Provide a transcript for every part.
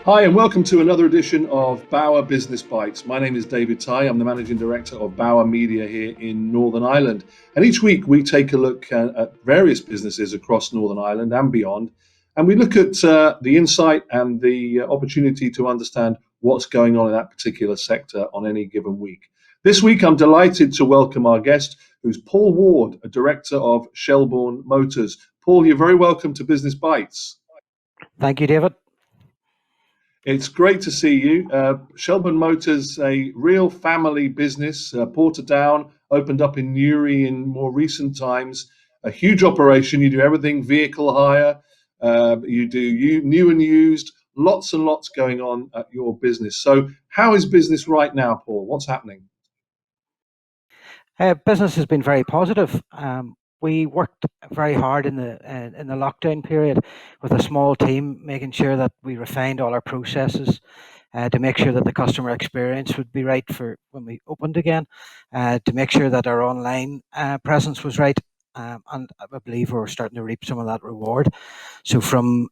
Hi, and welcome to another edition of Bauer Business Bites. My name is David Tighe. I'm the Managing Director of Bauer Media here in Northern Ireland. And each week we take a look at various businesses across Northern Ireland and beyond. And we look at the insight and the opportunity to understand what's going on in that particular sector on any given week. This week, I'm delighted to welcome our guest, who's Paul Ward, a Director of Shelbourne Motors. Paul, you're very welcome to Business Bites. Thank you, David. It's great to see you. Shelbourne Motors, a real family business. Portadown opened up in Newry in more recent times. A huge operation. You do everything vehicle hire. You do new and used. Lots and lots going on at your business. So, how is business right now, Paul? What's happening? Business has been very positive. We worked very hard in the lockdown period with a small team, making sure that we refined all our processes to make sure that the customer experience would be right for when we opened again, to make sure that our online presence was right. And I believe we're starting to reap some of that reward. So from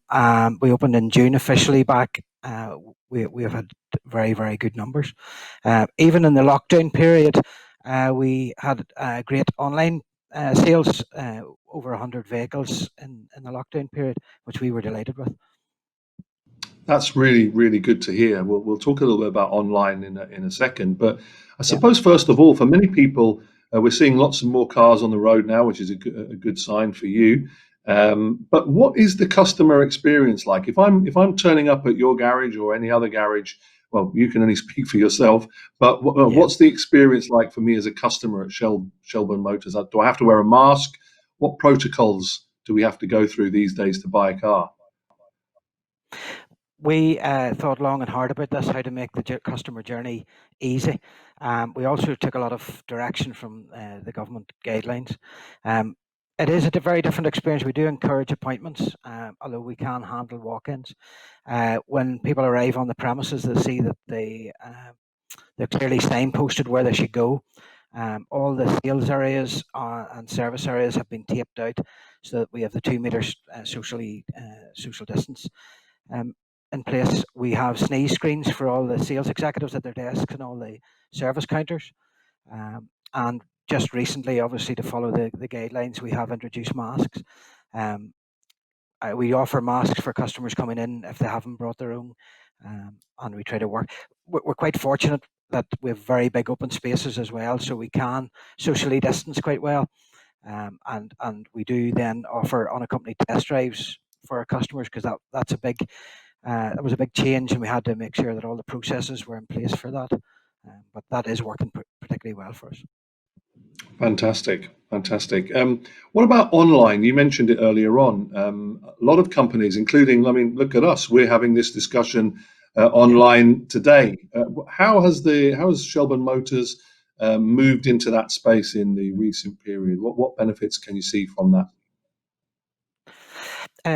we opened in June officially back, we have had very, very good numbers. Even in the lockdown period, we had great online sales, over 100 vehicles in the lockdown period, which we were delighted with. That's really, really good to hear. We'll talk a little bit about online in a second. But I Yeah. suppose, first of all, for many people, we're seeing lots of more cars on the road now, which is a good sign for you. But what is the customer experience like? If I'm turning up at your garage or any other garage, well, you can only speak for yourself. But Yeah. what's the experience like for me as a customer at Shelbourne Motors? Do I have to wear a mask? What protocols do we have to go through these days to buy a car? We thought long and hard about this, how to make the customer journey easy. We also took a lot of direction from the government guidelines. Um, it is a very different experience. We do encourage appointments, although we can handle walk-ins. When people arrive on the premises, they see that they're clearly signposted where they should go. All the sales areas and service areas have been taped out so that we have the 2 meters social distance um, in place. We have sneeze screens for all the sales executives at their desks and all the service counters. And just recently, obviously, to follow the guidelines, we have introduced masks. Um, we offer masks for customers coming in if they haven't brought their own, and we try to work. We're quite fortunate that we have very big open spaces as well, so we can socially distance quite well. And we do then offer unaccompanied test drives for our customers because that's a big that was a big change, and we had to make sure that all the processes were in place for that. But that is working particularly well for us. Fantastic, fantastic. What about online? You mentioned it earlier on. A lot of companies, including, I mean, look at us. We're having this discussion Yeah. online today. How has Shelbourne Motors moved into that space in the recent period? What benefits can you see from that?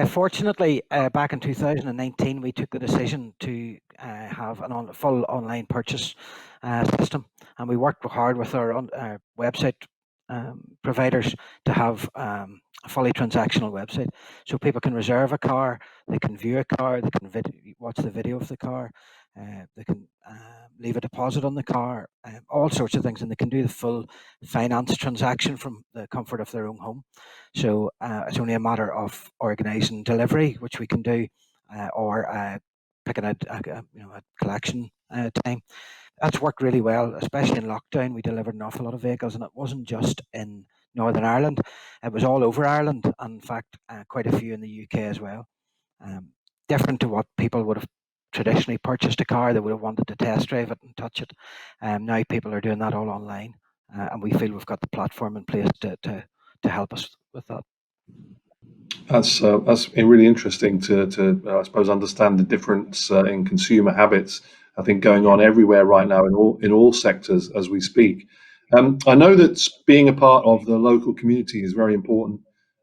Fortunately, back in 2019, we took the decision to have full online purchase system, and we worked hard with our website providers to have a fully transactional website, so people can reserve a car, they can view a car, they can watch the video of the car, they can leave a deposit on the car, all sorts of things, and they can do the full finance transaction from the comfort of their own home. So it's only a matter of organising delivery, which we can do, or picking a collection time. That's worked really well, especially in lockdown. We delivered an awful lot of vehicles, and it wasn't just in Northern Ireland; it was all over Ireland, and in fact, quite a few in the UK as well. Um, Different to what people would have traditionally purchased a car, they would have wanted to test drive it and touch it. Now people are doing that all online, and we feel we've got the platform in place to help us with that. That's really interesting to I suppose understand the difference in consumer habits. I think going Yeah. on everywhere right now in all sectors as we speak. I know that being a part of the local community is very important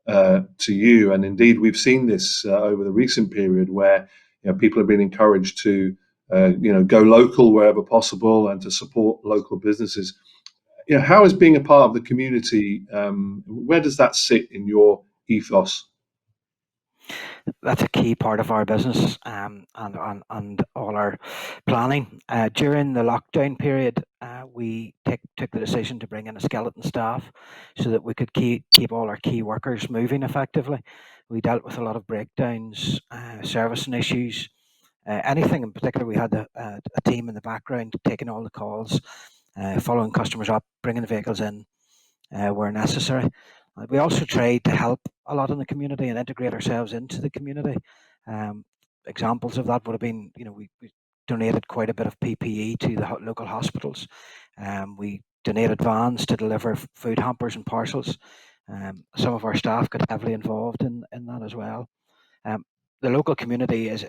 to you, and indeed we've seen this over the recent period where people have been encouraged to go local wherever possible and to support local businesses. How is being a part of the community? Where does that sit in your ethos? that's a key part of our business, and all our planning. During the lockdown period, we took the decision to bring in a skeleton staff so that we could keep all our key workers moving effectively. We dealt with a lot of breakdowns, servicing issues, anything in particular. We had a team in the background taking all the calls, following customers up, bringing the vehicles in where necessary. We also tried to help a lot in the community and integrate ourselves into the community. Um, Examples of that would have been, we donated quite a bit of PPE to the local hospitals. We donated vans to deliver food hampers and parcels. Some of our staff got heavily involved in that as well. Um, the local community is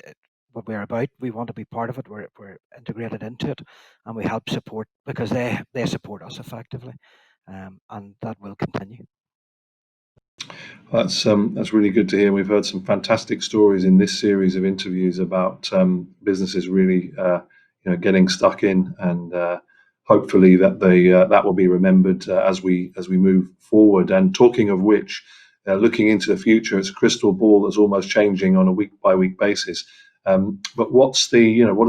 what we're about. We want to be part of it. We're integrated into it, and we help support because they support us effectively, and that will continue. That's really good to hear. We've heard some fantastic stories in this series of interviews about businesses really, getting stuck in, and hopefully that will be remembered as we move forward. And talking of which, looking into the future, it's a crystal ball that's almost changing on a week by week basis. But what does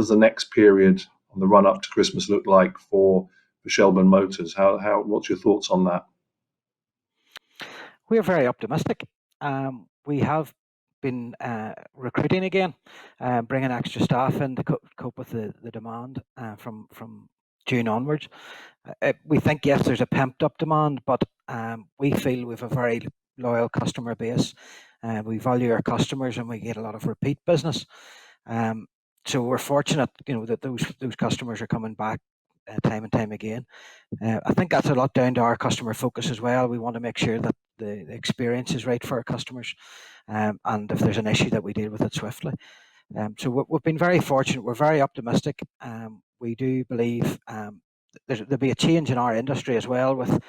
the next period on the run up to Christmas look like for Shelbourne Motors? What's your thoughts on that? We're very optimistic. We have been recruiting again, bringing extra staff in to cope with the demand from June onwards. We think, yes, there's a pumped up demand, but we feel we have a very loyal customer base. We value our customers and we get a lot of repeat business. So we're fortunate, that those customers are coming back time and time again. I think that's a lot down to our customer focus as well. We want to make sure that the experience is right for our customers, and if there's an issue, that we deal with it swiftly. So we've been very fortunate. We're very optimistic. We do believe there'll be a change in our industry as well with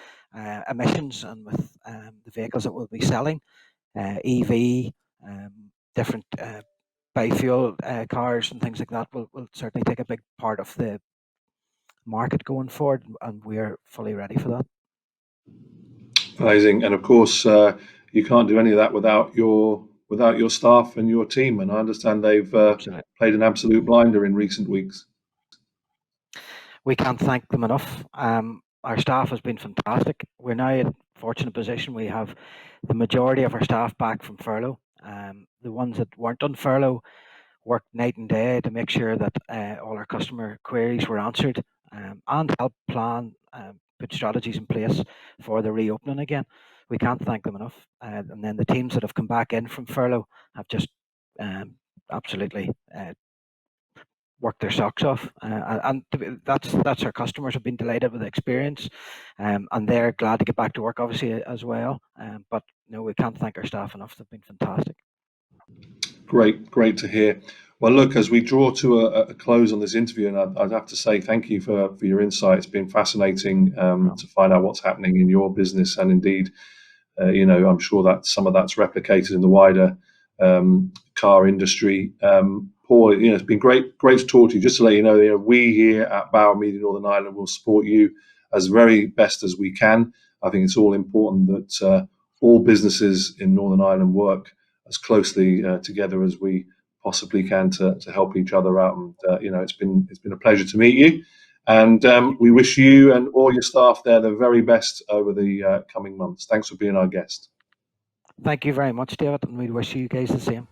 emissions and with the vehicles that we'll be selling, EV, different biofuel cars and things like that will certainly take a big part of the market going forward, and we're fully ready for that. Amazing, and of course, you can't do any of that without your staff and your team. And I understand they've Absolutely. played an absolute blinder in recent weeks. We can't thank them enough. Our staff has been fantastic. We're now in a fortunate position. We have the majority of our staff back from furlough. The ones that weren't on furlough worked night and day to make sure that all our customer queries were answered, and help plan, put strategies in place for the reopening again. We can't thank them enough. And then the teams that have come back in from furlough have just absolutely worked their socks off, and that's our customers have been delighted with the experience, and they're glad to get back to work, obviously, as well. But no, we can't thank our staff enough. They've been fantastic. Great to hear. Well, look, as we draw to a close on this interview, and I'd have to say thank you for your insight. It's been fascinating to find out what's happening in your business, and indeed, I'm sure that some of that's replicated in the wider car industry. Paul, it's been great to talk to you. Just to let you know, we here at Bauer Media Northern Ireland will support you as very best as we can. I think it's all important that all businesses in Northern Ireland work as closely together as we possibly can to help each other out. And it's been a pleasure to meet you. And we wish you and all your staff there the very best over the coming months. Thanks for being our guest. Thank you very much, David, and we wish you guys the same.